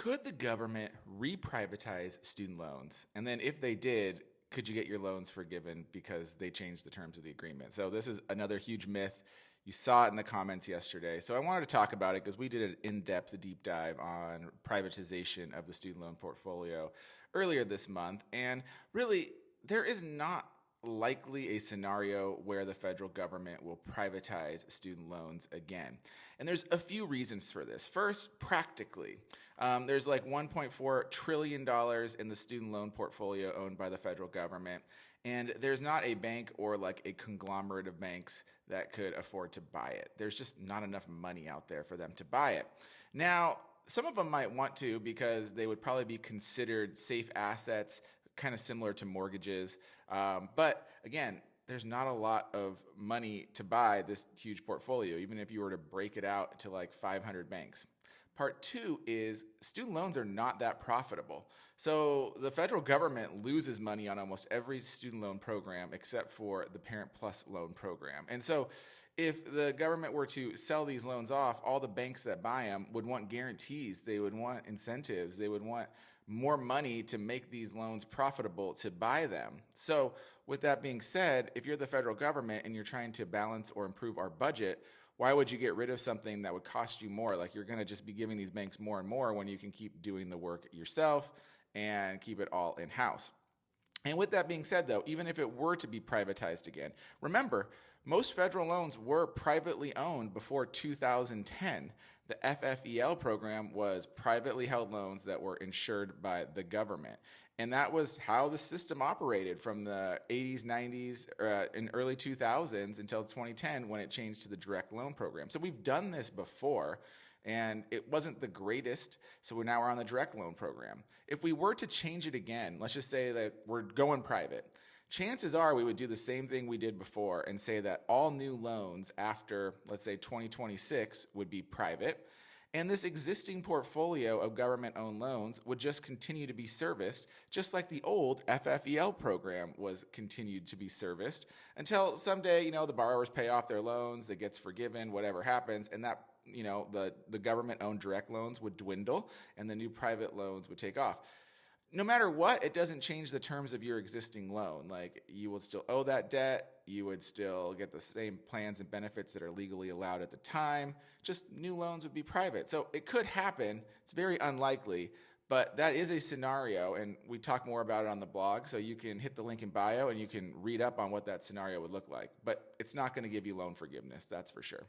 Could the government reprivatize student loans? And then if they did, could you get your loans forgiven because they changed the terms of the agreement? So this is another huge myth. You saw it in the comments yesterday. So I wanted to talk about it because we did an in-depth deep dive on privatization of the student loan portfolio earlier this month. And really, there is not likely a scenario where the federal government will privatize student loans again. And there's a few reasons for this. First, practically, there's like $1.4 trillion in the student loan portfolio owned by the federal government. And there's not a bank or like a conglomerate of banks that could afford to buy it. There's just not enough money out there for them to buy it. Now, some of them might want to because they would probably be considered safe assets, kind of similar to mortgages. But again, there's not a lot of money to buy this huge portfolio, even if you were to break it out to like 500 banks. Part two is student loans are not that profitable. So the federal government loses money on almost every student loan program except for the Parent Plus loan program. And so if the government were to sell these loans off, all the banks that buy them would want guarantees. They would want incentives. They would want more money to make these loans profitable to buy them. So with that being said, if you're the federal government and you're trying to balance or improve our budget, why would you get rid of something that would cost you more? Like you're going to just be giving these banks more and more when you can keep doing the work yourself and keep it all in-house. And with that being said, though, even if it were to be privatized again, remember, most federal loans were privately owned before 2010. The FFEL program was privately held loans that were insured by the government. And that was how the system operated from the 80s, 90s, and early 2000s until 2010 when it changed to the direct loan program. So we've done this before. And it wasn't the greatest, so now we're on the direct loan program. If we were to change it again, let's just say that we're going private, chances are we would do the same thing we did before and say that all new loans after, let's say, 2026 would be private. And this existing portfolio of government-owned loans would just continue to be serviced, just like the old FFEL program was continued to be serviced until someday, the borrowers pay off their loans, it gets forgiven, whatever happens, and that the government-owned direct loans would dwindle and the new private loans would take off. No matter what, it doesn't change the terms of your existing loan. Like you will still owe that debt. You would still get the same plans and benefits that are legally allowed at the time. Just new loans would be private. So it could happen. It's very unlikely, but that is a scenario, and we talk more about it on the blog. So you can hit the link in bio and you can read up on what that scenario would look like. But it's not going to give you loan forgiveness, that's for sure.